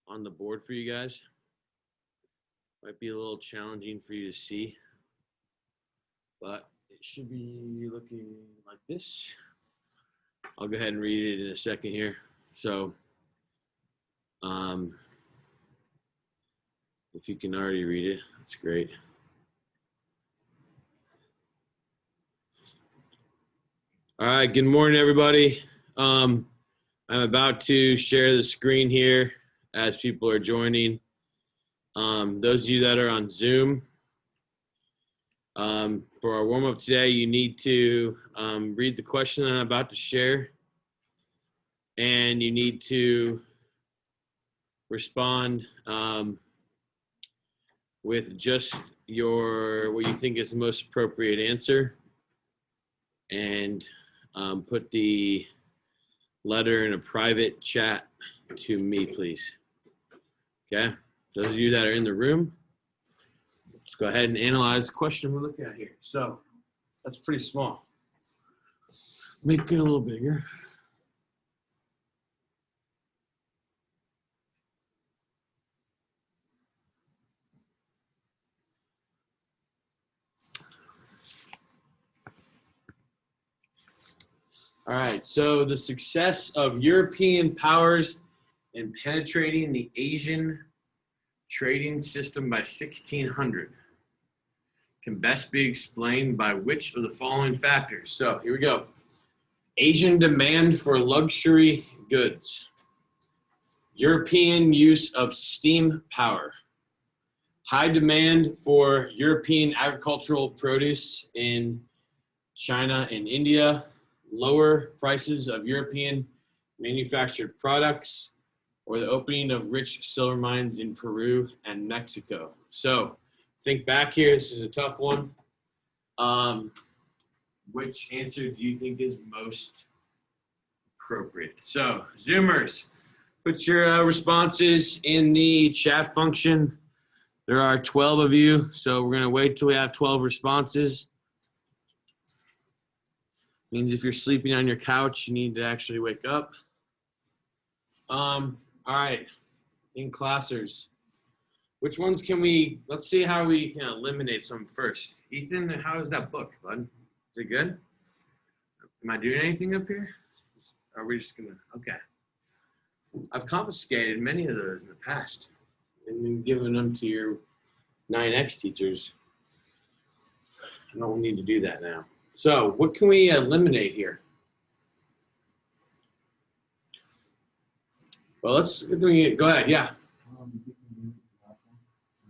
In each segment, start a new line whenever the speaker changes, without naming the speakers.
on the board for you guys. Might be a little challenging for you to see, but it should be looking like this. I'll go ahead and read it in a second here. So, if you can already read it, that's great. All right, good morning, everybody. I'm about to share the screen here as people are joining. Those of you that are on Zoom, for our warm-up today, you need to read the question that I'm about to share, and you need to respond with just what you think is the most appropriate answer, and put the letter in a private chat to me, please. Okay, those of you that are in the room, let's go ahead and analyze the question we're looking at here. So that's pretty small. Make it a little bigger. All right, so the success of European powers in penetrating the Asian trading system by 1600 can best be explained by which of the following factors? So here we go. Asian demand for luxury goods. European use of steam power. High demand for European agricultural produce in China and India. Lower prices of European manufactured products, or the opening of rich silver mines in Peru and Mexico. So think back here, this is a tough one. Which answer do you think is most appropriate? So Zoomers, put your responses in the chat function. There are 12 of you, so we're gonna wait till we have 12 responses. Means if you're sleeping on your couch, you need to actually wake up. All right, in classers, which ones can let's see how we can eliminate some first. Ethan, how is that book, bud? Is it good? Am I doing anything up here? Or are we just gonna, okay. I've confiscated many of those in the past and been giving them to your 9X teachers. I don't need to do that now. So what can we eliminate here? Well, go ahead, yeah.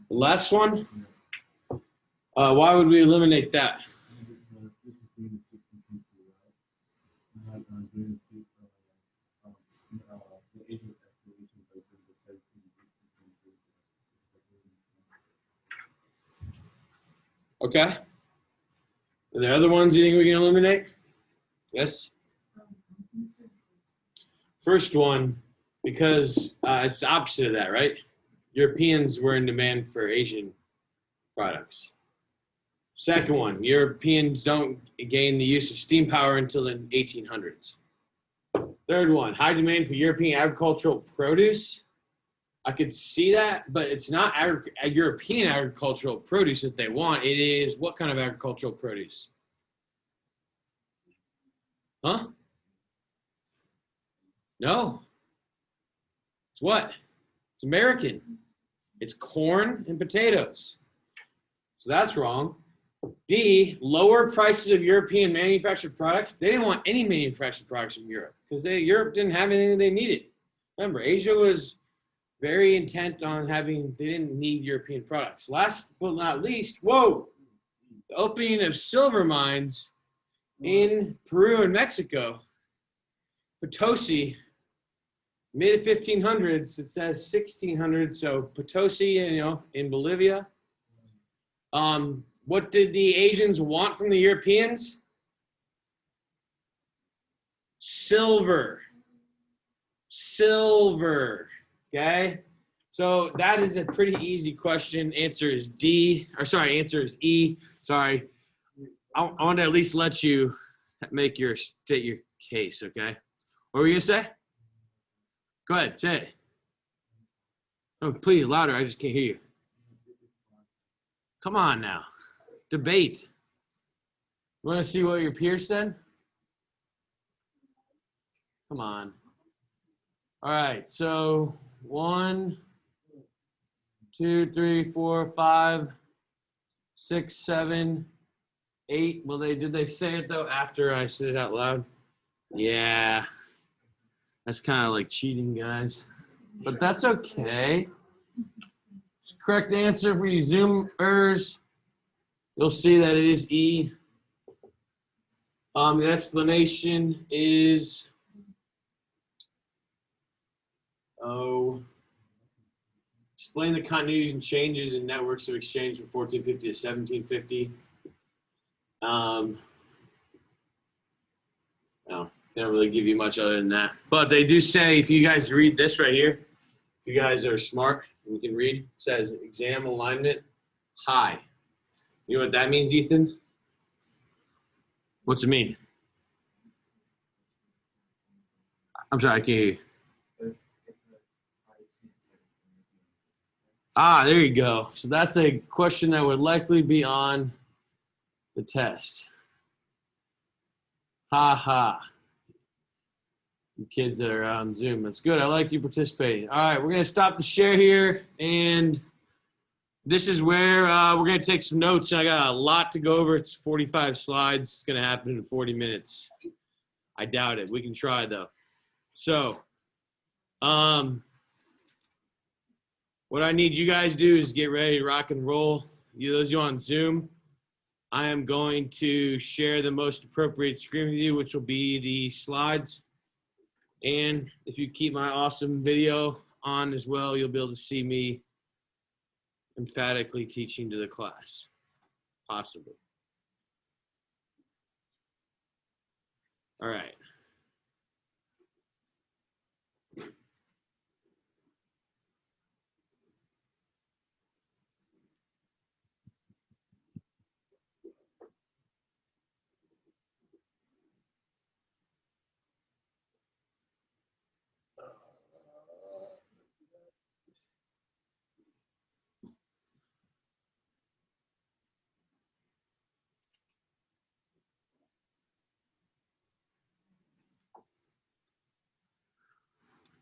The last one? Why would we eliminate that? Okay. Are there other ones you think we can eliminate? Yes? First one, because it's the opposite of that, right? Europeans were in demand for Asian products. Second one, Europeans don't gain the use of steam power until the 1800s. Third one, high demand for European agricultural produce. I could see that, but it's not European agricultural produce that they want. It is what kind of agricultural produce? Huh? No. It's what? It's American. It's corn and potatoes. So that's wrong. D, lower prices of European manufactured products. They didn't want any manufactured products from Europe because Europe didn't have anything they needed. Remember, Asia was very intent on they didn't need European products. Last but not least, the opening of silver mines in Peru and Mexico. Potosi, mid 1500s, it says 1600, so Potosi, in Bolivia. What did the Asians want from the Europeans? Silver. Okay? So that is a pretty easy question. Answer is answer is E. Sorry. I want to at least let you state your case, okay? What were you going to say? Go ahead, say it. Oh, please, louder. I just can't hear you. Come on now. Debate. You want to see what your peer said? Come on. All right. So 1, 2, 3, 4, 5, 6, 7, 8. Well, did they say it though after I said it out loud? Yeah. That's kind of like cheating, guys. But that's okay. Correct answer for you Zoomers. You'll see that it is E. The explanation is explain the continuities and changes in networks of exchange from 1450 to 1750. No, they don't really give you much other than that. But they do say, if you guys read this right here, if you guys are smart and you can read, it says exam alignment high. You know what that means, Ethan? What's it mean? I'm sorry, I can't hear you. There you go. So that's a question that would likely be on the test. Ha ha. You kids that are on Zoom. That's good. I like you participating. All right, we're going to stop the share here. And this is where we're going to take some notes. I got a lot to go over. It's 45 slides. It's going to happen in 40 minutes. I doubt it. We can try, though. So, what I need you guys to do is get ready to rock and roll. Those of you on Zoom, I am going to share the most appropriate screen with you, which will be the slides. And if you keep my awesome video on as well, you'll be able to see me emphatically teaching to the class, possibly. All right.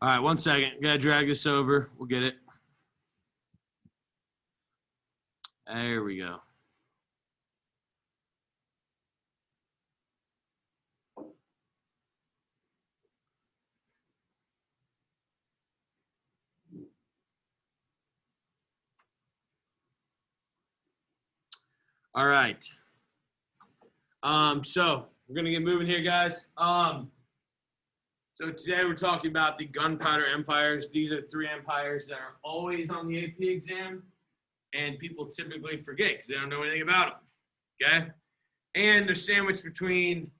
All right, 1 second. Gotta drag this over. We'll get it. There we go. All right. So we're gonna get moving here, guys. So today we're talking about the gunpowder empires. These are 3 empires that are always on the AP exam, and people typically forget because they don't know anything about them. Okay, and they're sandwiched between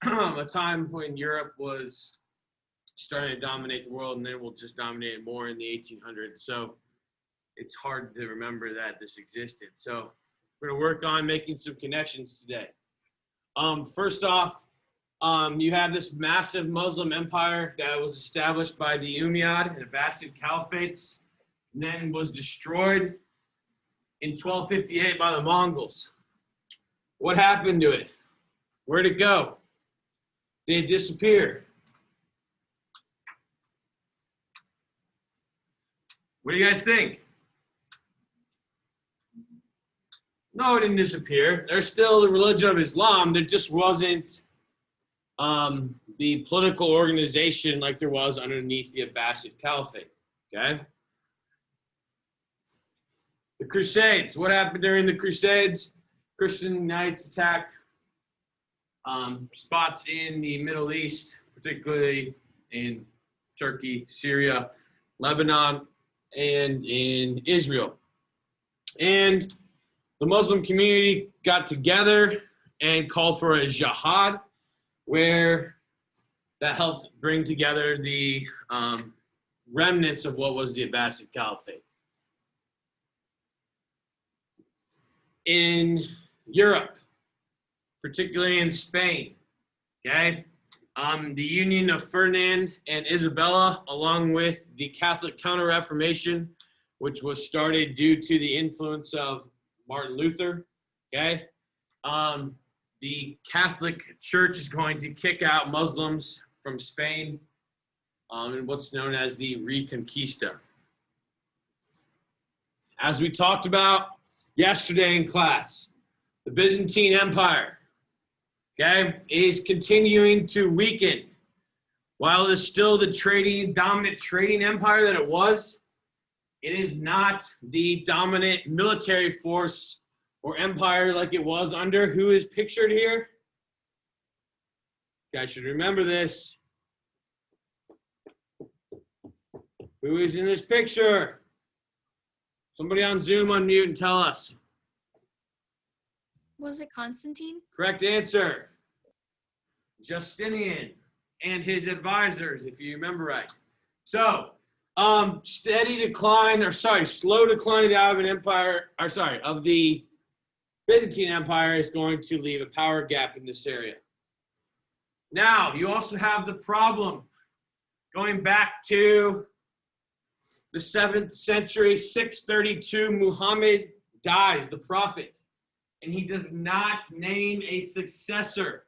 a time when Europe was starting to dominate the world, and then we'll just dominate it more in the 1800s. So it's hard to remember that this existed. So we're gonna work on making some connections today. First off, you have this massive Muslim empire that was established by the Umayyad and Abbasid caliphates, and then was destroyed in 1258 by the Mongols. What happened to it? Where'd it go? Did it disappear? What do you guys think? No, it didn't disappear. There's still the religion of Islam. There just wasn't the political organization like there was underneath the Abbasid Caliphate. Okay. The Crusades. What happened during the Crusades? Christian knights attacked spots in the Middle East, particularly in Turkey, Syria, Lebanon, and in Israel. And the Muslim community got together and called for a jihad, where that helped bring together the remnants of what was the Abbasid Caliphate. In Europe, particularly in Spain, okay, the union of Ferdinand and Isabella, along with the Catholic Counter-Reformation, which was started due to the influence of Martin Luther. Okay. The Catholic Church is going to kick out Muslims from Spain in what's known as the Reconquista. As we talked about yesterday in class, the Byzantine Empire, okay, is continuing to weaken. While it is still the dominant trading empire that it was, it is not the dominant military force or empire like it was under who is pictured here. You guys should remember this. Who is in this picture? Somebody on Zoom unmute and tell us.
Was it Constantine?
Correct answer. Justinian and his advisors, if you remember right. So, slow decline of the Ottoman Empire, of the Byzantine Empire is going to leave a power gap in this area. Now, you also have the problem going back to the 7th century, 632, Muhammad dies, the prophet, and he does not name a successor,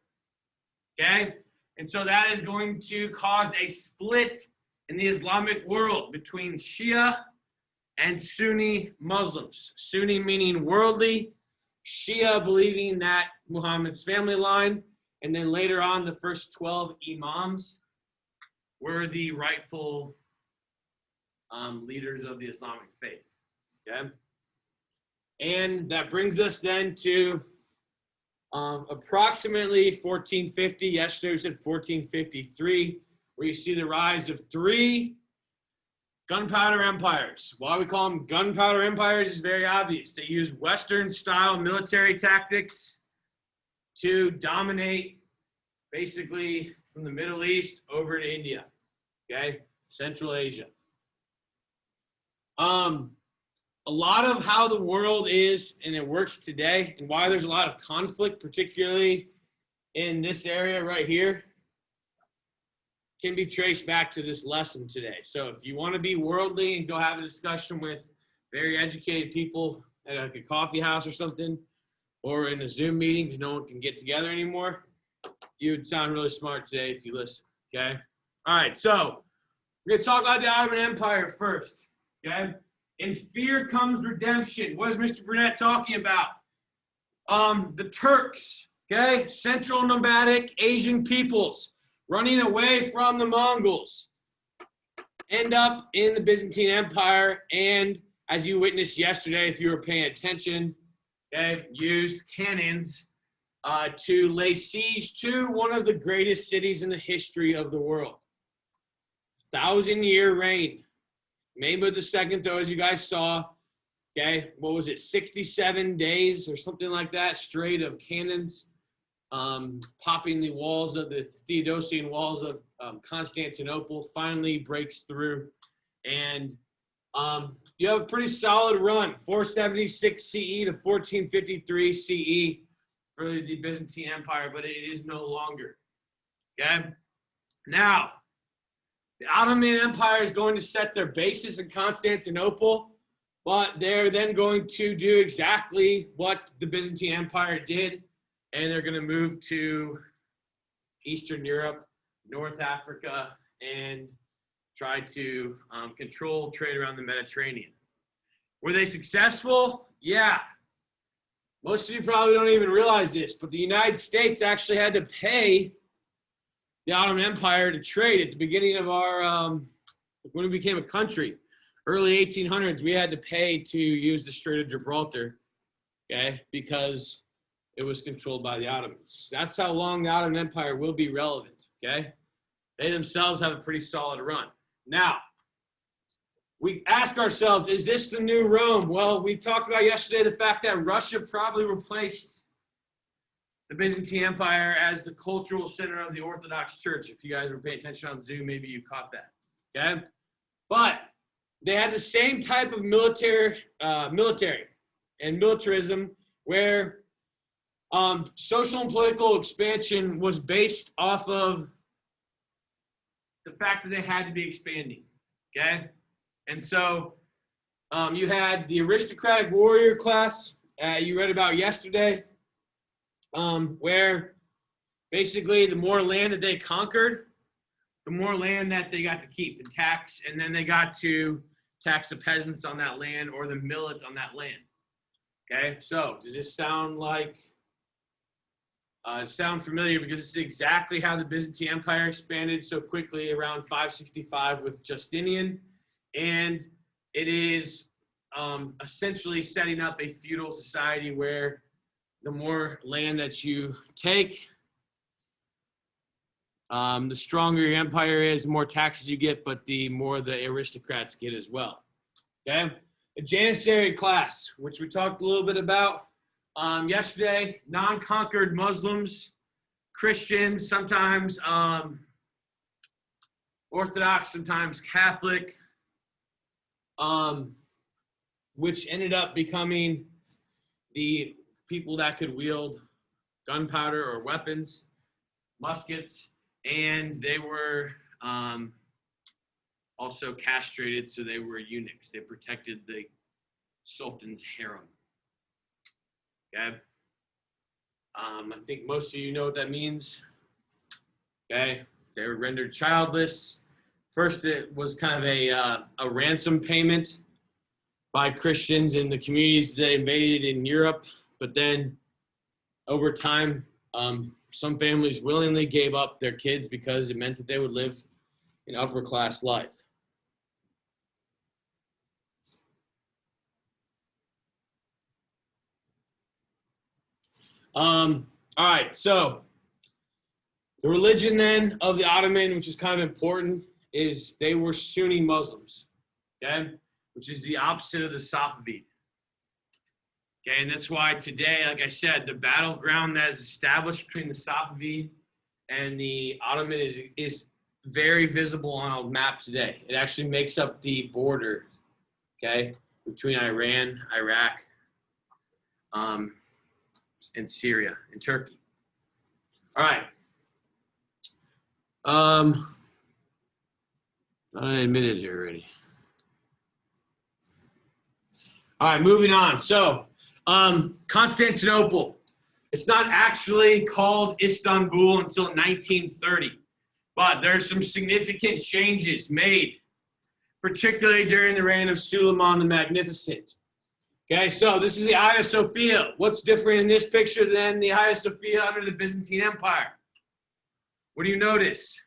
okay? And so that is going to cause a split in the Islamic world between Shia and Sunni Muslims. Sunni meaning worldly, Shia believing that Muhammad's family line, and then later on the first 12 imams were the rightful leaders of the Islamic faith, okay? And that brings us then to approximately 1450, yesterday we said 1453, where you see the rise of 3 gunpowder empires. Why we call them gunpowder empires is very obvious. They use Western-style military tactics to dominate basically from the Middle East over to India, okay? Central Asia. A lot of how the world is and it works today and why there's a lot of conflict, particularly in this area right here, can be traced back to this lesson today. So if you want to be worldly and go have a discussion with very educated people at like a coffee house or something, or in a Zoom meeting because no one can get together anymore, you would sound really smart today if you listen, okay? All right, so we're going to talk about the Ottoman Empire first, okay? In fear comes redemption. What is Mr. Burnett talking about? The Turks, okay? Central nomadic Asian peoples running away from the Mongols end up in the Byzantine Empire, and as you witnessed yesterday, if you were paying attention, okay, used cannons to lay siege to one of the greatest cities in the history of the world. 1,000-year reign. Mehmed II, though, as you guys saw, okay, what was it, 67 days or something like that, straight of cannons, popping the walls of the Theodosian walls of Constantinople, finally breaks through. And you have a pretty solid run, 476 CE to 1453 CE for the Byzantine Empire, but it is no longer, okay? Now, the Ottoman Empire is going to set their bases in Constantinople, but they're then going to do exactly what the Byzantine Empire did, and they're going to move to Eastern Europe, North Africa, and try to control trade around the Mediterranean. Were they successful? Yeah. Most of you probably don't even realize this, but the United States actually had to pay the Ottoman Empire to trade at the beginning of our, when we became a country, early 1800s, we had to pay to use the Strait of Gibraltar, okay, because it was controlled by the Ottomans. That's how long the Ottoman Empire will be relevant, okay? They themselves have a pretty solid run. Now, we ask ourselves, is this the new Rome? Well, we talked about yesterday the fact that Russia probably replaced the Byzantine Empire as the cultural center of the Orthodox Church. If you guys were paying attention on Zoom, maybe you caught that, okay? But they had the same type of military and militarism where social and political expansion was based off of the fact that they had to be expanding, okay? And so You had the aristocratic warrior class you read about yesterday, where basically the more land that they conquered, the more land that they got to keep and tax, and then they got to tax the peasants on that land or the millet on that land. Okay, so does this sound familiar? Because this is exactly how the Byzantine Empire expanded so quickly around 565 with Justinian, and it is essentially setting up a feudal society where the more land that you take, the stronger your empire is, the more taxes you get, but the more the aristocrats get as well. Okay, the Janissary class, which we talked a little bit about yesterday, non-conquered Muslims, Christians, sometimes Orthodox, sometimes Catholic, which ended up becoming the people that could wield gunpowder or weapons, muskets, and they were also castrated, so they were eunuchs. They protected the Sultan's harem. Okay. I think most of you know what that means. Okay. They were rendered childless. First, it was kind of a ransom payment by Christians in the communities they invaded in Europe. But then over time, some families willingly gave up their kids because it meant that they would live an upper class life. All right, so the religion then of the Ottoman, which is kind of important, is they were Sunni Muslims, okay, which is the opposite of the Safavid. Okay, and that's why today, like I said, the battleground that is established between the Safavid and the Ottoman is very visible on a map today. It actually makes up the border, okay, between Iran, Iraq, and Syria and Turkey. All right. I admitted it already. All right, moving on. So, Constantinople. It's not actually called Istanbul until 1930, but there's some significant changes made, particularly during the reign of Suleiman the Magnificent. Okay, so this is the Hagia Sophia. What's different in this picture than the Hagia Sophia under the Byzantine Empire? What do you notice?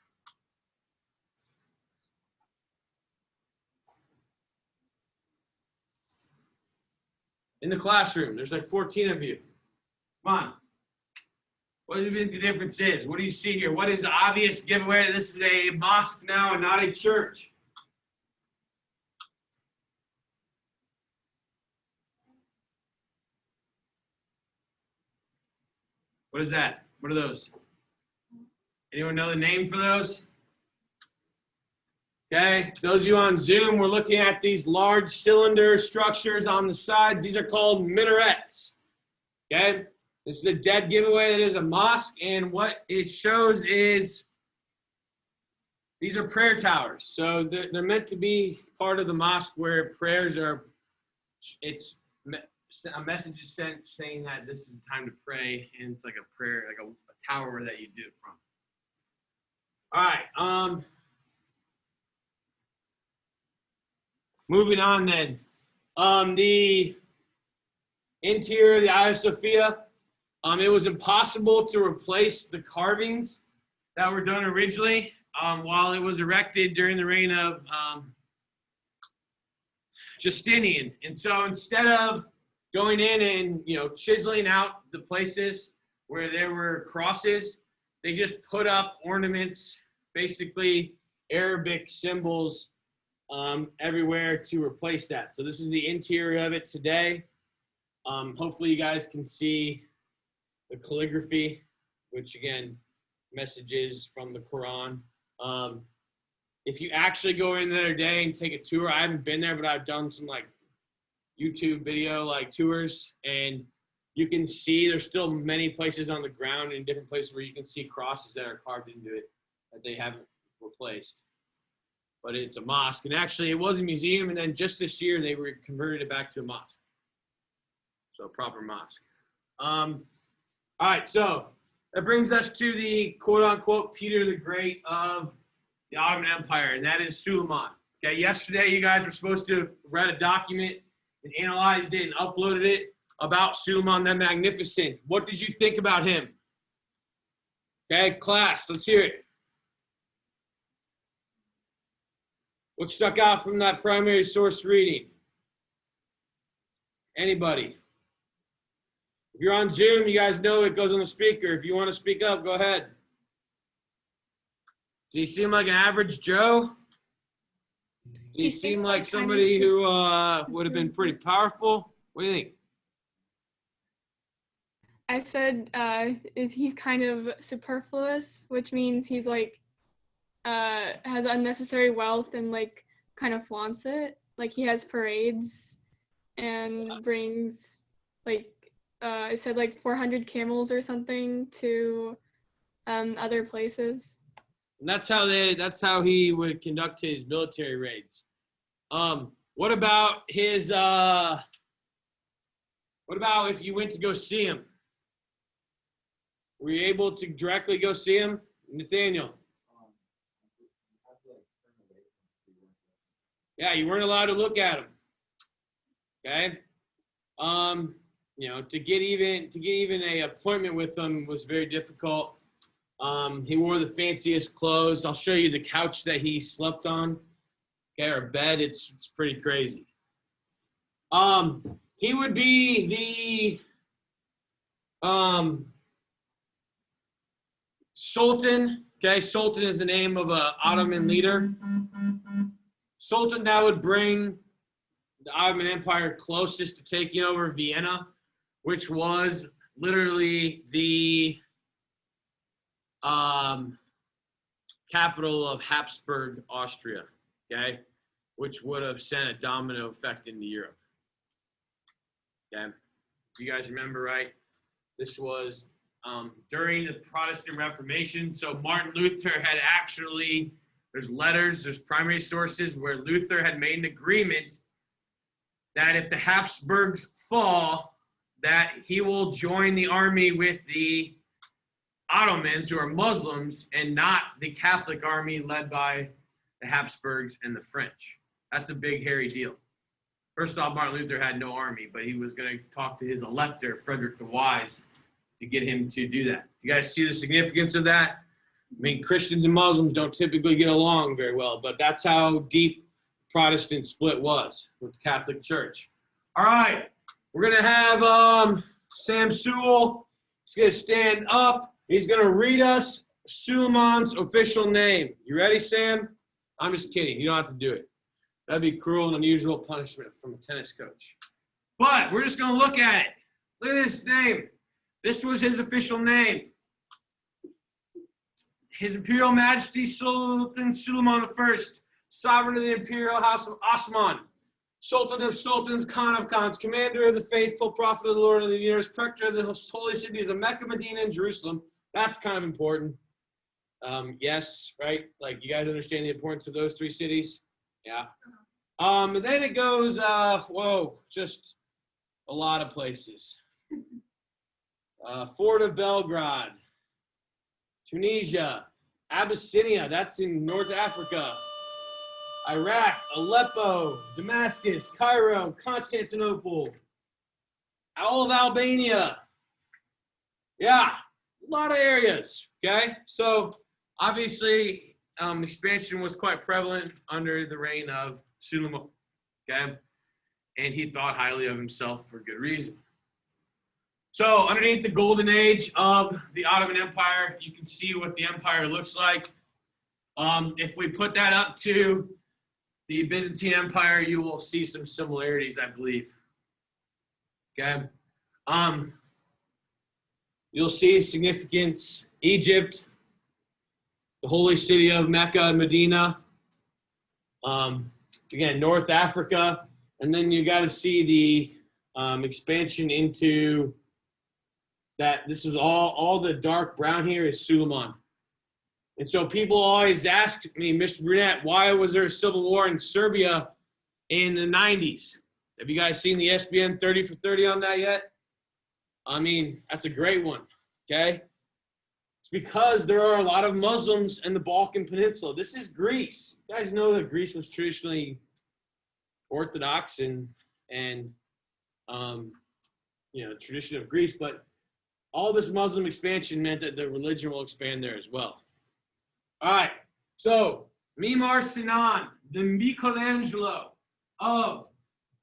In the classroom, there's like 14 of you. Come on. What do you think the difference is? What do you see here? What is the obvious giveaway that this is a mosque now and not a church? What is that? What are those? Anyone know the name for those? Okay, those of you on Zoom, we're looking at these large cylinder structures on the sides. These are called minarets. Okay, this is a dead giveaway that is a mosque, and what it shows is these are prayer towers. So they're meant to be part of the mosque where prayers are, it's a message is sent saying that this is the time to pray, and it's like a prayer, like a tower that you do it from. All right, moving on then. The interior of the Hagia Sophia, it was impossible to replace the carvings that were done originally while it was erected during the reign of Justinian. And so instead of going in and chiseling out the places where there were crosses, they just put up ornaments, basically Arabic symbols everywhere to replace that. So this is the interior of it today. Hopefully you guys can see the calligraphy, which again, messages from the Quran. If you actually go in there today and take a tour, I haven't been there, but I've done some like YouTube video like tours, and you can see there's still many places on the ground in different places where you can see crosses that are carved into it that they haven't replaced. but it's a mosque. And actually, it was a museum, and then just this year, they converted it back to a mosque. So a proper mosque. All right, so that brings us to the quote-unquote Peter the Great of the Ottoman Empire, and that is Suleiman. Okay, yesterday you guys were supposed to read a document and analyzed it and uploaded it about Suleiman the Magnificent. What did you think about him? Okay, class, let's hear it. What stuck out from that primary source reading? Anybody? If you're on Zoom, you guys know it goes on the speaker. If you want to speak up, go ahead. Did he seem like an average Joe? Did he seem like somebody who would have been pretty powerful? What do you think?
I said he's kind of superfluous, which means he's like has unnecessary wealth and like kind of flaunts it. Like he has parades and brings like I said like 400 camels or something to other places.
And that's how he would conduct his military raids. What about his what about if you went to go see him? Were you able to directly go see him? Nathaniel? Yeah, you weren't allowed to look at him. Okay? You know, to get even a appointment with him was very difficult. He wore the fanciest clothes. I'll show you the couch that he slept on. Okay, or bed. It's pretty crazy. He would be the Sultan. Okay, Sultan is the name of an Ottoman leader. Sultan that would bring the Ottoman Empire closest to taking over Vienna, which was literally the capital of Habsburg, Austria, okay, which would have sent a domino effect into Europe. Okay, if you guys remember right, this was during the Protestant Reformation. So Martin Luther had actually, there's letters, there's primary sources where Luther had made an agreement that if the Habsburgs fall, that he will join the army with the Ottomans, who are Muslims, and not the Catholic army led by the Habsburgs and the French. That's a big, hairy deal. First off, Martin Luther had no army, but he was going to talk to his elector, Frederick the Wise, to get him to do that. You guys see the significance of that? I mean, Christians and Muslims don't typically get along very well, but that's how deep Protestant split was with the Catholic Church. All right, we're going to have Sam Sewell. He's going to stand up. He's going to read us Suleiman's official name. You ready, Sam? I'm just kidding. You don't have to do it. That'd be cruel and unusual punishment from a tennis coach. But we're just going to look at it. Look at this name. This was his official name. His Imperial Majesty Sultan Suleiman I, Sovereign of the Imperial House of Osman, Sultan of Sultans, Khan of Khans, Commander of the Faithful, Prophet of the Lord of the Universe, Protector of the holy cities of Mecca, Medina, and Jerusalem. That's kind of important. Yes, right? Like, you guys understand the importance of those three cities? Yeah. And then it goes, just a lot of places. Fort of Belgrade, Tunisia, Abyssinia, that's in North Africa, Iraq, Aleppo, Damascus, Cairo, Constantinople, all of Albania. Yeah, a lot of areas, okay? So obviously expansion was quite prevalent under the reign of Suleiman, okay? And he thought highly of himself for good reason. So underneath the golden age of the Ottoman Empire, you can see what the empire looks like. If we put that up to the Byzantine Empire, you will see some similarities, I believe. Okay. You'll see significance. Egypt, the holy city of Mecca and Medina. Again, North Africa. And then you got to see the expansion into that. This is all the dark brown here is Suleiman. And so people always ask me, Mr. Brunette, why was there a civil war in Serbia in the 90s? Have you guys seen the SBN 30 for 30 on that yet? I mean, that's a great one, okay? It's because there are a lot of Muslims in the Balkan Peninsula. This is Greece. You guys know that Greece was traditionally Orthodox and tradition of Greece, but all this Muslim expansion meant that the religion will expand there as well. All right, so Mimar Sinan, the Michelangelo of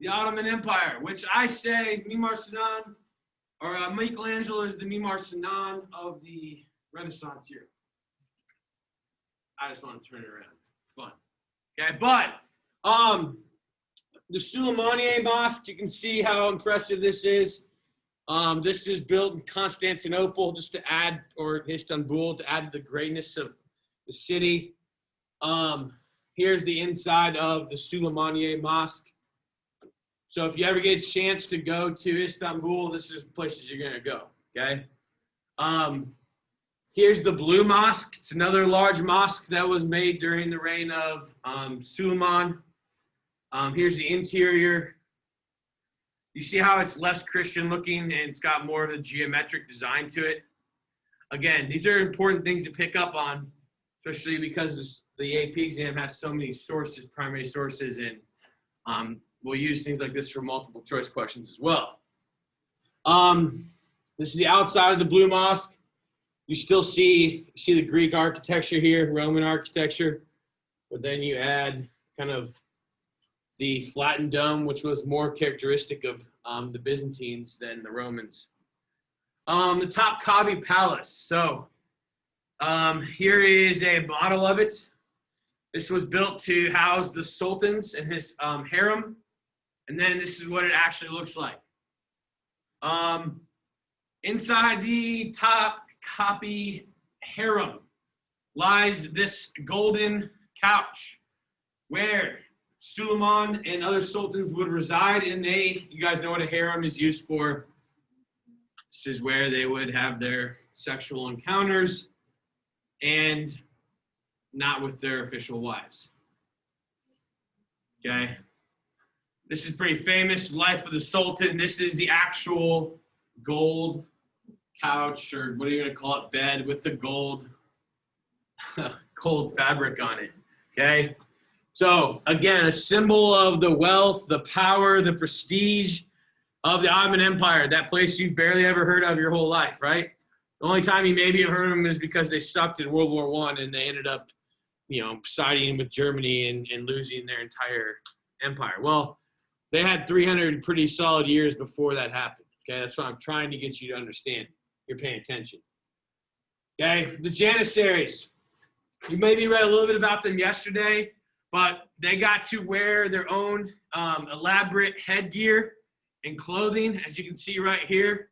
the Ottoman Empire, which I say Mimar Sinan, or Michelangelo is the Mimar Sinan of the Renaissance era. I just want to turn it around. Fun. Okay, but the Suleymaniye Mosque, you can see how impressive this is. This is built in Constantinople just to add, or Istanbul, to add to the greatness of the city. Here's the inside of the Suleymaniye Mosque. So if you ever get a chance to go to Istanbul, this is the places you're going to go, okay? Here's the Blue Mosque. It's another large mosque that was made during the reign of Suleiman. Here's the interior. You see how it's less Christian looking and it's got more of the geometric design to it. Again, these are important things to pick up on, especially because the AP exam has so many sources, primary sources, and we'll use things like this for multiple choice questions as well. This is the outside of the Blue Mosque. You still see the Greek architecture here, Roman architecture, but then you add kind of the flattened dome, which was more characteristic of the Byzantines than the Romans. The Topkapi Palace. So here is a model of it. This was built to house the sultans and his harem. And then this is what it actually looks like. Inside the Topkapi harem lies this golden couch where Suleiman and other sultans would reside, and you guys know what a harem is used for. This is where they would have their sexual encounters and not with their official wives. Okay. This is pretty famous, Life of the Sultan. This is the actual gold couch, or what are you going to call it, bed with the gold fabric on it. Okay. So again, a symbol of the wealth, the power, the prestige of the Ottoman Empire, that place you've barely ever heard of your whole life, right? The only time you maybe have heard of them is because they sucked in World War I and they ended up, siding with Germany and losing their entire empire. Well, they had 300 pretty solid years before that happened. Okay, that's what I'm trying to get you to understand. You're paying attention. Okay, the Janissaries. You maybe read a little bit about them yesterday, but they got to wear their own elaborate headgear and clothing, as you can see right here.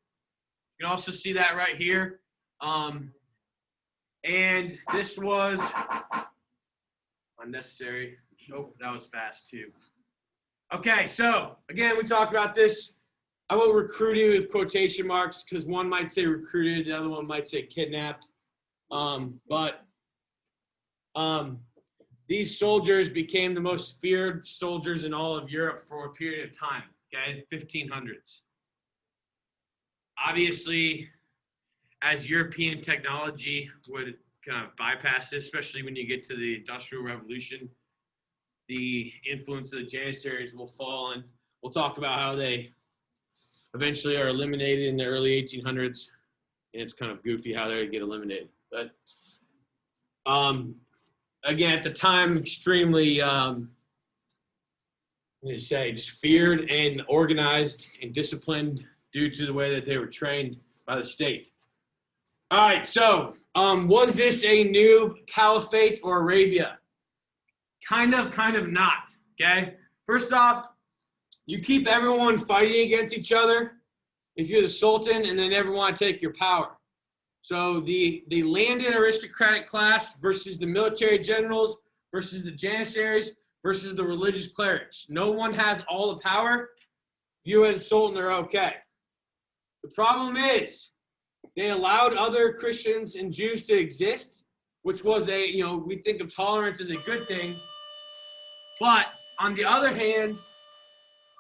You can also see that right here. And this was unnecessary. Nope, that was fast too. Okay, so again, we talked about this. I will recruit you with quotation marks because one might say recruited, the other one might say kidnapped. These soldiers became the most feared soldiers in all of Europe for a period of time, okay, 1500s. Obviously, as European technology would kind of bypass this, especially when you get to the Industrial Revolution, the influence of the Janissaries will fall, and we'll talk about how they eventually are eliminated in the early 1800s, and it's kind of goofy how they get eliminated. But again, at the time, extremely, just feared and organized and disciplined due to the way that they were trained by the state. All right, so was this a new caliphate or Arabia? Kind of not, okay? First off, you keep everyone fighting against each other if you're the sultan and they never want to take your power. So the landed aristocratic class versus the military generals versus the janissaries versus the religious clerics. No one has all the power. You as a sultan are okay. The problem is they allowed other Christians and Jews to exist which was we think of tolerance as a good thing. But on the other hand,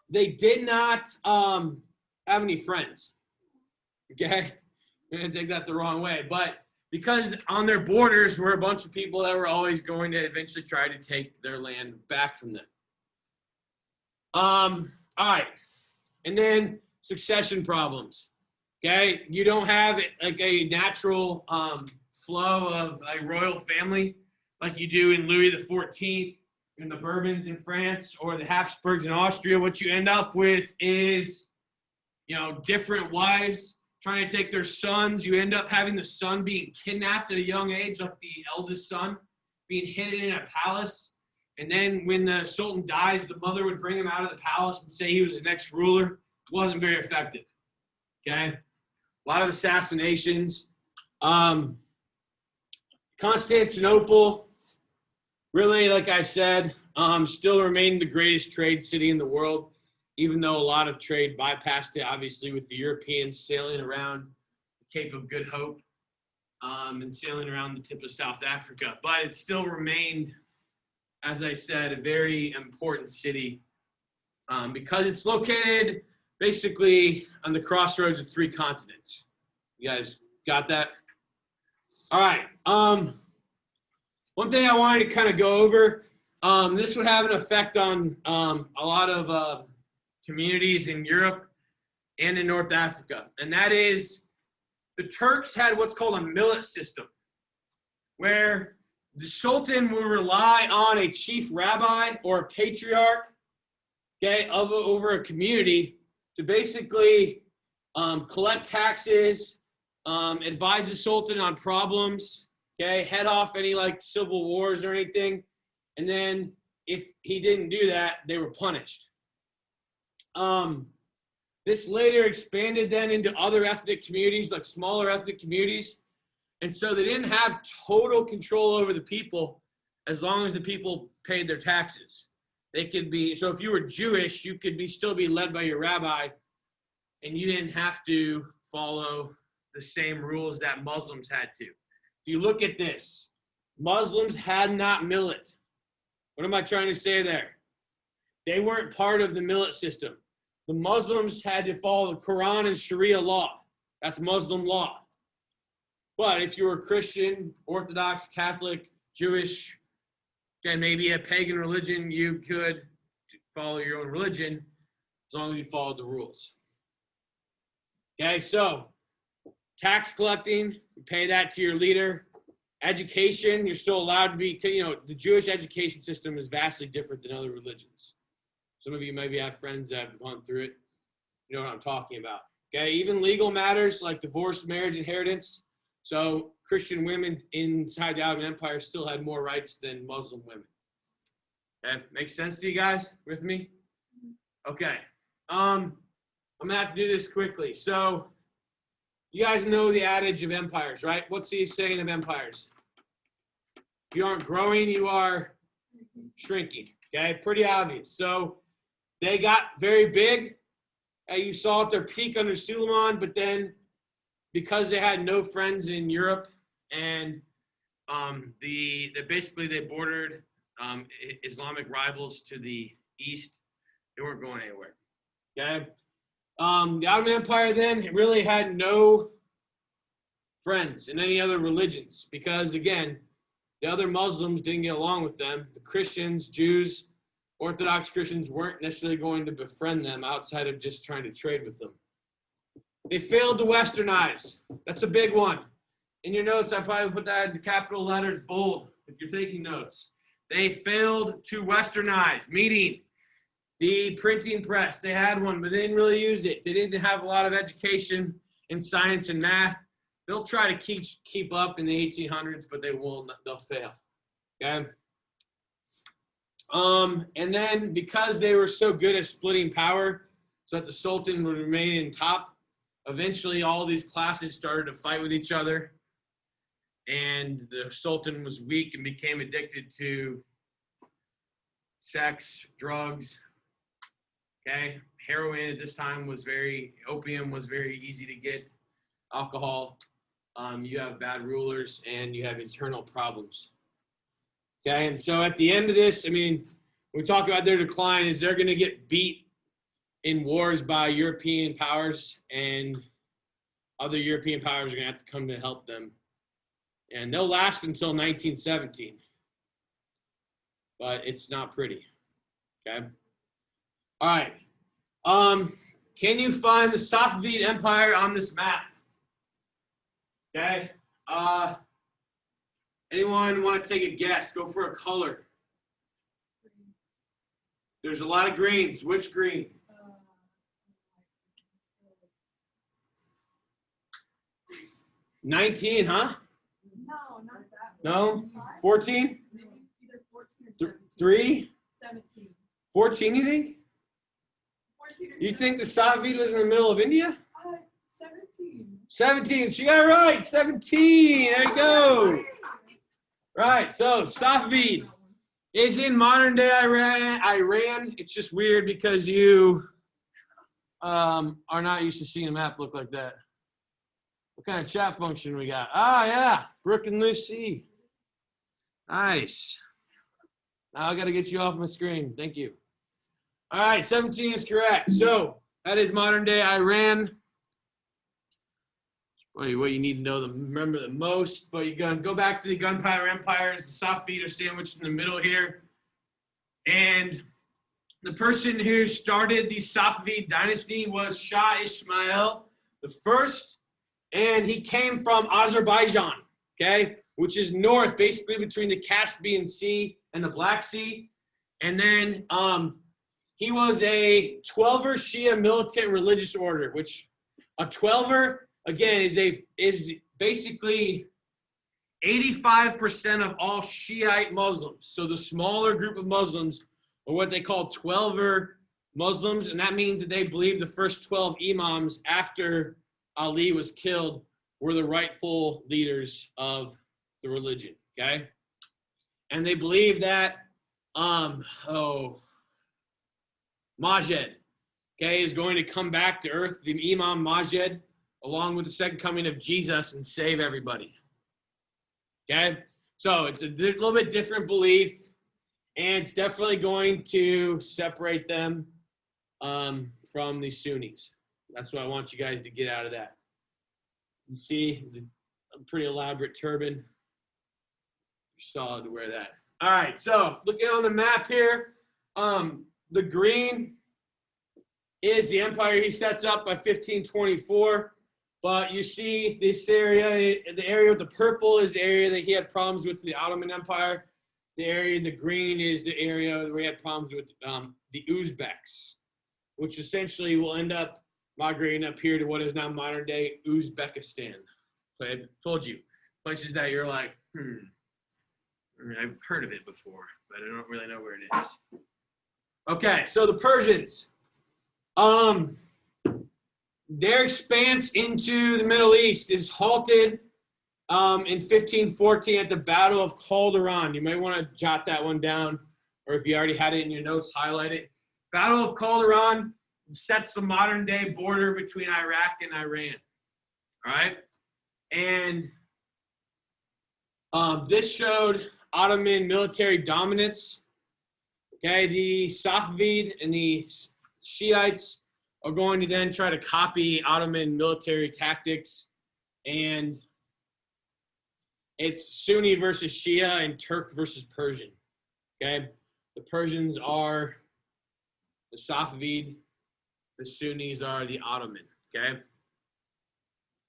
they did not have any friends. Okay? I'm going to take that the wrong way. But because on their borders were a bunch of people that were always going to eventually try to take their land back from them. All right. And then succession problems. Okay? You don't have like a natural flow of a royal family like you do in Louis XIV and the Bourbons in France or the Habsburgs in Austria. What you end up with is, different wives trying to take their sons. You end up having the son being kidnapped at a young age, like the eldest son, being hidden in a palace. And then when the Sultan dies, the mother would bring him out of the palace and say he was the next ruler. It wasn't very effective. Okay? A lot of assassinations. Constantinople, really, like I said, still remained the greatest trade city in the world, even though a lot of trade bypassed it, obviously, with the Europeans sailing around the Cape of Good Hope and sailing around the tip of South Africa. But it still remained, as I said, a very important city because it's located basically on the crossroads of 3 continents. You guys got that? All right. One thing I wanted to kind of go over, this would have an effect on a lot of communities in Europe and in North Africa. And that is the Turks had what's called a millet system, where the Sultan would rely on a chief rabbi or a patriarch, okay, over a community to basically collect taxes, advise the Sultan on problems, okay, head off any like civil wars or anything. And then if he didn't do that, they were punished. This later expanded then into other ethnic communities, like smaller ethnic communities. And so they didn't have total control over the people as long as the people paid their taxes. They could be, so if you were Jewish, you could still be led by your rabbi, and you didn't have to follow the same rules that Muslims had to. If you look at this, Muslims had not millet. What am I trying to say there? They weren't part of the millet system. The Muslims had to follow the Quran and Sharia law. That's Muslim law. But if you were Christian, Orthodox, Catholic, Jewish, and maybe a pagan religion, you could follow your own religion as long as you followed the rules. Okay, so tax collecting, you pay that to your leader. Education, you're still allowed to be, the Jewish education system is vastly different than other religions. Some of you maybe have friends that have gone through it. You know what I'm talking about. Okay, even legal matters like divorce, marriage, inheritance. So Christian women inside the Ottoman Empire still had more rights than Muslim women. Okay, makes sense to you guys with me? Okay, I'm gonna have to do this quickly. So you guys know the adage of empires, right? What's the saying of empires? If you aren't growing, you are shrinking. Okay, pretty obvious. So they got very big. You saw at their peak under Suleiman, but then because they had no friends in Europe and they bordered Islamic rivals to the east, they weren't going anywhere. Okay. The Ottoman Empire then really had no friends in any other religions because, again, the other Muslims didn't get along with them. The Christians, Jews, Orthodox Christians weren't necessarily going to befriend them outside of just trying to trade with them. They failed to westernize. That's a big one. In your notes, I probably put that in capital letters, bold, if you're taking notes. They failed to westernize, meaning the printing press. They had one, but they didn't really use it. They didn't have a lot of education in science and math. They'll try to keep up in the 1800s, but they'll fail. Okay? And then because they were so good at splitting power, so that the Sultan would remain in top, eventually all these classes started to fight with each other. And the Sultan was weak and became addicted to sex, drugs. Okay, heroin at this time opium was very easy to get, alcohol. you have bad rulers and you have internal problems. Okay, and so at the end of this, I mean, we talk about their decline is they're going to get beat in wars by European powers, and other European powers are going to have to come to help them. And they'll last until 1917, but it's not pretty. Okay. All right. Can you find the Safavid Empire on this map? Okay. Anyone want to take a guess? Go for a color. There's a lot of greens. Which green? 19, huh?
No, not that one.
No? 14?
Maybe either 14 or 17.
3?
17.
14, you think?
14 or
You think the Safavid was in the middle of India?
17.
17. She got it right. 17. There you go. Right. So Safavid is in modern day Iran. It's just weird because you are not used to seeing a map look like that. What kind of chat function we got? Ah, yeah. Brooke and Lucy. Nice. Now I got to get you off my screen. Thank you. All right. 17 is correct. So that is modern day Iran. Probably what you need to know, remember the most. But you go back to the Gunpowder Empires. The Safavid are sandwiched in the middle here. And the person who started the Safavid dynasty was Shah Ismail the First. And he came from Azerbaijan, okay, which is north, basically between the Caspian Sea and the Black Sea. And then he was a 12er Shia militant religious order, which a 12er, again, is basically 85% of all Shiite Muslims. So the smaller group of Muslims are what they call 12er Muslims, and that means that they believe the first 12 imams after Ali was killed were the rightful leaders of the religion, okay? And they believe that, Majed, okay, is going to come back to earth, the Imam Majed, along with the second coming of Jesus and save everybody, okay? So it's a little bit different belief, and it's definitely going to separate them from the Sunnis. That's what I want you guys to get out of that. You see a pretty elaborate turban. You're solid to wear that. All right, so looking on the map here, the green is the empire he sets up by 1524. But you see this area, the area with the purple is the area that he had problems with the Ottoman Empire. The area in the green is the area where he had problems with the Uzbeks, which essentially will end up migrating up here to what is now modern day Uzbekistan. So I told you, places that you're like, I mean, I've heard of it before, but I don't really know where it is. Okay, so the Persians. Their expanse into the Middle East is halted in 1514 at the Battle of Calderon. You may want to jot that one down, or if you already had it in your notes, highlight it. Battle of Calderon sets the modern day border between Iraq and Iran. All right? And this showed Ottoman military dominance. Okay, the Safavid and the Shiites are going to then try to copy Ottoman military tactics, and it's Sunni versus Shia and Turk versus Persian. Okay, the Persians are the Safavid, the Sunnis are the Ottoman. Okay,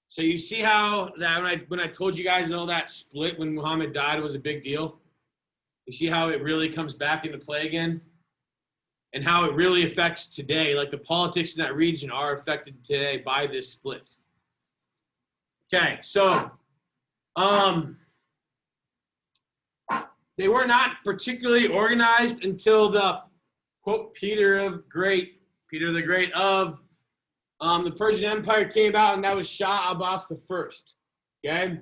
so you see how that when I told you guys all that split when Muhammad died was a big deal. You see how it really comes back into play again, and how it really affects today. Like the politics in that region are affected today by this split. Okay, so they were not particularly organized until the quote Peter the Great of the Persian Empire came about, and that was Shah Abbas the First. Okay,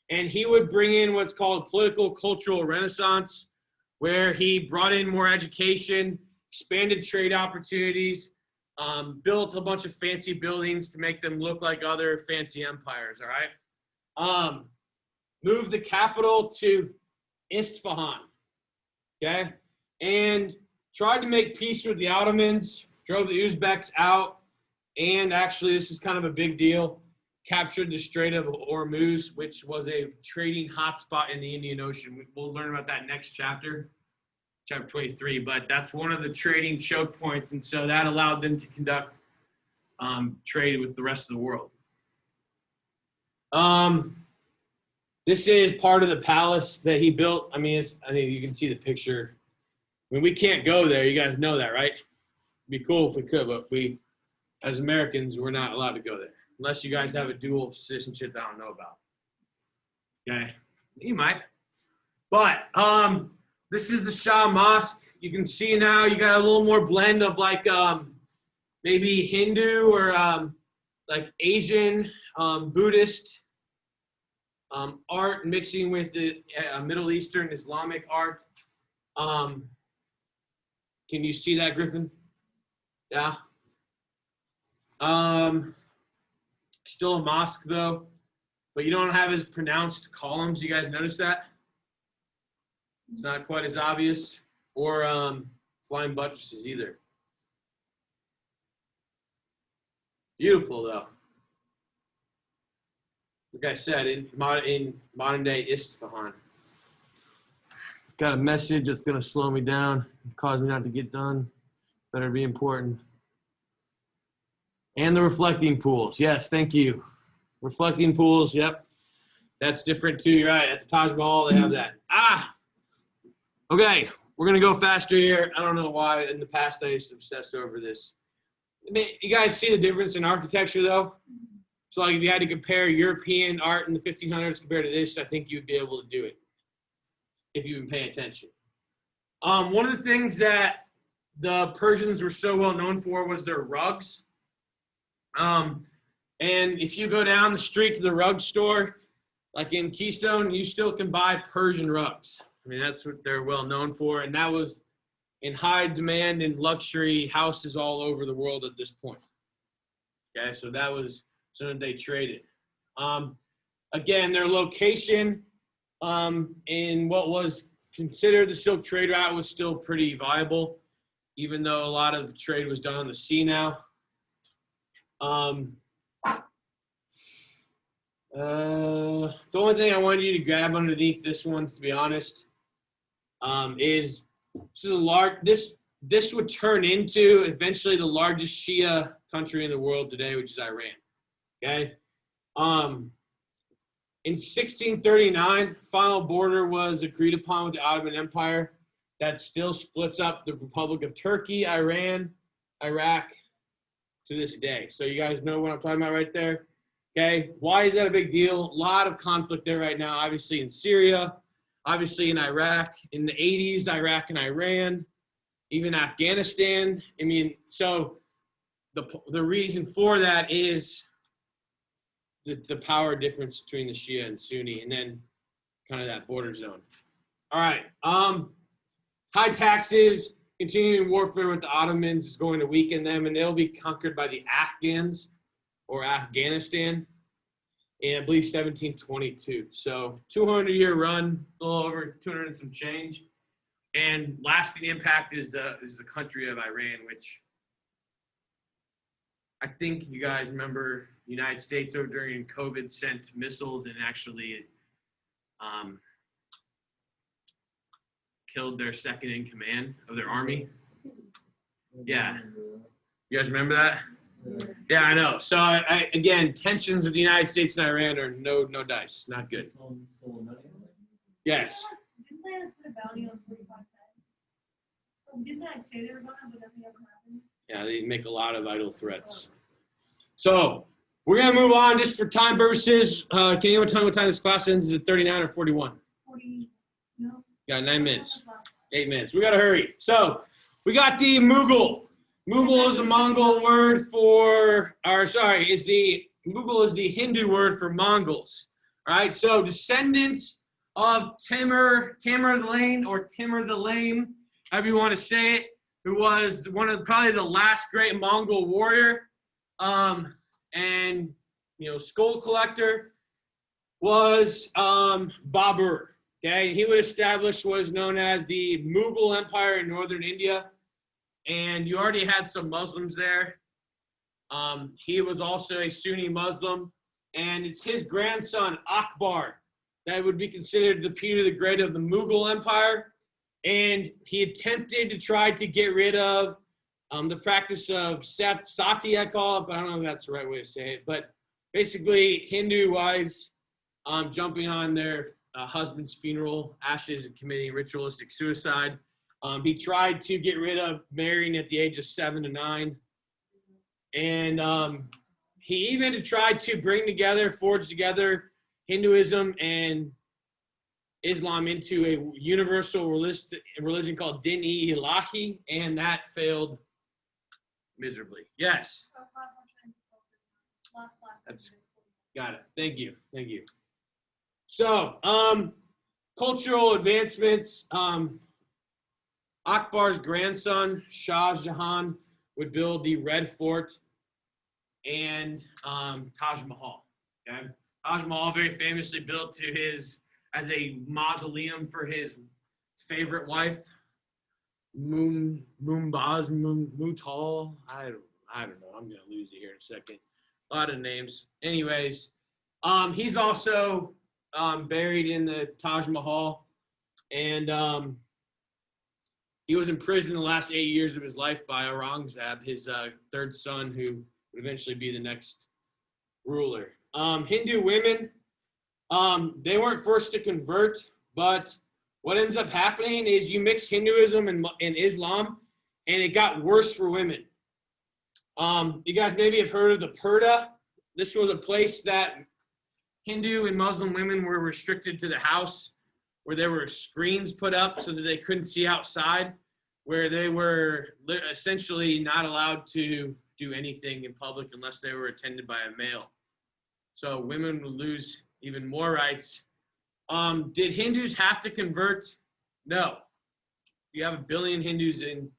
and he would bring in what's called a political cultural renaissance, where he brought in more education, expanded trade opportunities, built a bunch of fancy buildings to make them look like other fancy empires, all right? moved the capital to Isfahan, okay, and tried to make peace with the Ottomans, drove the Uzbeks out, and actually, this is kind of a big deal, captured the Strait of Hormuz, which was a trading hotspot in the Indian Ocean. We'll learn about that next chapter, chapter 23, but that's one of the trading choke points, and so that allowed them to conduct trade with the rest of the world. This is part of the palace that he built. I mean, you can see the picture. I mean, we can't go there. You guys know that, right? It'd be cool if we could, but we, as Americans, we're not allowed to go there. Unless you guys have a dual citizenship that I don't know about. Okay? You might. But this is the Shah Mosque. You can see now you got a little more blend of like maybe Hindu or like Asian, Buddhist art mixing with the Middle Eastern Islamic art. Can you see that, Griffin? Yeah. Still a mosque though, but you don't have as pronounced columns. You guys notice that? It's not quite as obvious, or flying buttresses either. Beautiful though. Like I said, in modern day Isfahan. Got a message that's gonna slow me down, cause me not to get done. Better be important. And the reflecting pools. Yes, thank you. Reflecting pools, yep. That's different too. You're right. At the Taj Mahal, they have that. Okay, we're gonna go faster here. I don't know why. In the past, I used to obsess over this. I mean, you guys see the difference in architecture, though? So, like, if you had to compare European art in the 1500s compared to this, I think you'd be able to do it if you've been paying attention. One of the things that the Persians were so well known for was their rugs. And if you go down the street to the rug store, like in Keystone, you still can buy Persian rugs. I mean, that's what they're well known for. And that was in high demand in luxury houses all over the world at this point. Okay, so that was something they traded. Again, their location in what was considered the Silk Trade Route was still pretty viable, even though a lot of trade was done on the sea now. The only thing I wanted you to grab underneath this one, to be honest, is this would turn into eventually the largest Shia country in the world today, which is Iran. Okay. In 1639, final border was agreed upon with the Ottoman Empire. That still splits up the Republic of Turkey, Iran, Iraq to this day. So you guys know what I'm talking about right there. Okay. Why is that a big deal? A lot of conflict there right now, obviously in Syria, obviously in Iraq, in the 80s, Iraq and Iran, even Afghanistan. I mean, so the reason for that is the power difference between the Shia and Sunni, and then kind of that border zone. All right. High taxes, continuing warfare with the Ottomans is going to weaken them, and they'll be conquered by the Afghans or Afghanistan in, I believe, 1722. So 200-year run, a little over 200 and some change. And lasting impact is the country of Iran, which I think you guys remember the United States during COVID sent missiles and actually killed their second in command of their army. Yeah. You guys remember that? Yeah, I know. So, again, tensions of the United States and Iran are no dice. Not good. Yes.
Didn't they just put a bounty on 45 cents? Didn't they say they were going to, but nothing ever happened?
Yeah, they make a lot of idle threats. So, we're going to move on just for time purposes. Can anyone tell me what time this class ends? Is it 39 or 41?
40, no?
Got 9 minutes. 8 minutes. We got to hurry. So, we got the Mughal. Mughal is a Mongol word for, Mughal is the Hindu word for Mongols. All right, so descendants of Timur the Lame, or Timur the Lame, however you want to say it, who was probably the last great Mongol warrior, and skull collector. was Babur. Okay, he would establish what is known as the Mughal Empire in northern India, and you already had some Muslims there. He was also a Sunni Muslim, and it's his grandson Akbar that would be considered the Peter the Great of the Mughal Empire, and he attempted to try to get rid of the practice of sati, I call it, but I don't know if that's the right way to say it, but basically Hindu wives jumping on their husband's funeral ashes and committing ritualistic suicide. He tried to get rid of marrying at the age of 7 to 9. And he even tried to forge together Hinduism and Islam into a universal religion called Din-e-Ilahi, and that failed miserably. Yes. Got it. Thank you. Thank you. So, cultural advancements. Akbar's grandson, Shah Jahan, would build the Red Fort and Taj Mahal. Okay? Taj Mahal very famously built as a mausoleum for his favorite wife, Mumtaz Mutal. I don't know. I'm gonna lose it here in a second. A lot of names. Anyways, he's also buried in the Taj Mahal, and he was imprisoned the last 8 years of his life by Aurangzeb, his third son, who would eventually be the next ruler. Hindu women, they weren't forced to convert, but what ends up happening is you mix Hinduism and Islam, and it got worse for women. You guys maybe have heard of the Purdah. This was a place that Hindu and Muslim women were restricted to the house, where there were screens put up so that they couldn't see outside, where they were essentially not allowed to do anything in public unless they were attended by a male. So women would lose even more rights. Did Hindus have to convert? No. You have 1 billion Hindus in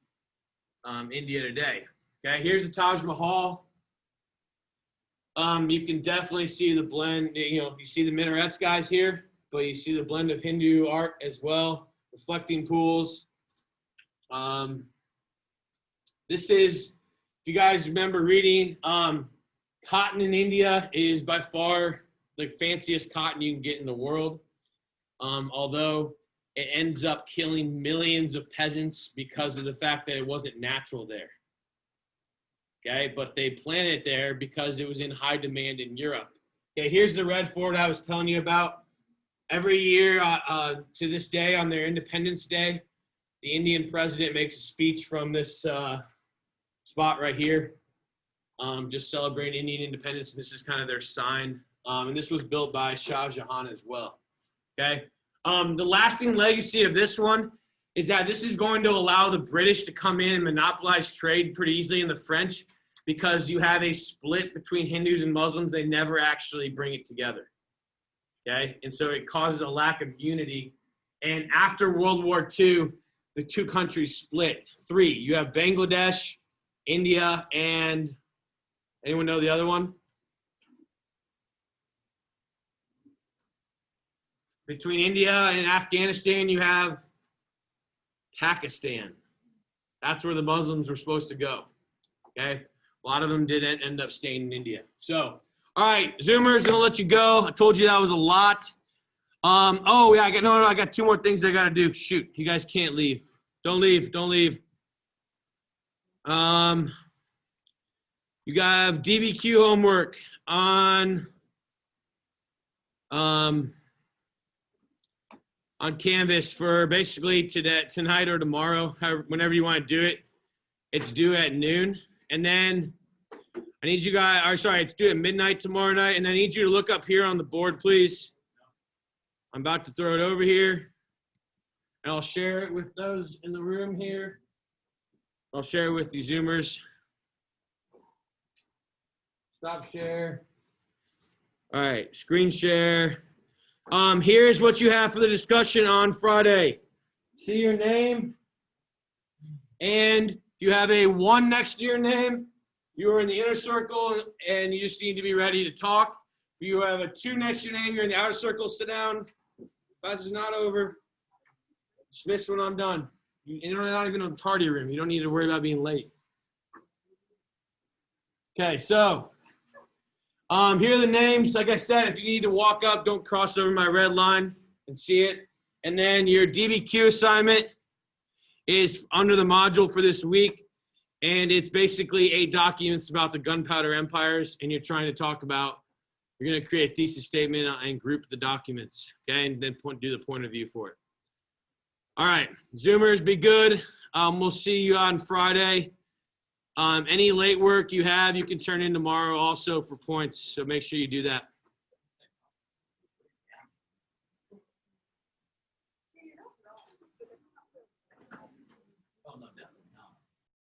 India today. Okay, here's the Taj Mahal. You can definitely see the blend. You see the minarets, guys, here, but you see the blend of Hindu art as well, reflecting pools. This is, if you guys remember reading, cotton in India is by far the fanciest cotton you can get in the world. Although it ends up killing millions of peasants because of the fact that it wasn't natural there. Okay, but they planted it there because it was in high demand in Europe. Okay, here's the Red Fort I was telling you about. Every year to this day on their Independence Day, the Indian president makes a speech from this spot right here, just celebrating Indian independence. And this is kind of their sign. And this was built by Shah Jahan as well. Okay. The lasting legacy of this one is that this is going to allow the British to come in and monopolize trade pretty easily in the French, because you have a split between Hindus and Muslims. They never actually bring it together. Okay. And so it causes a lack of unity. And after World War II, the two countries split. 3. You have Bangladesh, India, and anyone know the other one? Between India and Afghanistan, you have Pakistan. That's where the Muslims were supposed to go. Okay? A lot of them didn't end up staying in India. So, all right, Zoomers, gonna let you go. I told you that was a lot. Oh yeah, I got 2 more things I gotta do. Shoot, you guys can't leave. Don't leave. You got DBQ homework on Canvas for basically tonight or tomorrow, whenever you want to do it. It's due at noon, and then I need you guys. It's due at midnight tomorrow night, and I need you to look up here on the board, please. I'm about to throw it over here, and I'll share it with those in the room here. I'll share it with you Zoomers. Stop share. All right, screen share. Here's what you have for the discussion on Friday. See your name, and if you have a 1 next to your name, you are in the inner circle, and you just need to be ready to talk. If you have a 2 next to your name, you're in the outer circle, sit down. Class is not over. Dismiss when I'm done. You're not even in the tardy room. You don't need to worry about being late. Okay, so here are the names. Like I said, if you need to walk up, don't cross over my red line and see it. And then your DBQ assignment is under the module for this week. And it's basically 8 documents about the gunpowder empires. And you're trying to talk about, you're going to create a thesis statement and group the documents. Okay, and then do the point of view for it. All right, Zoomers, be good. We'll see you on Friday. Any late work you have, you can turn in tomorrow also for points. So make sure you do that.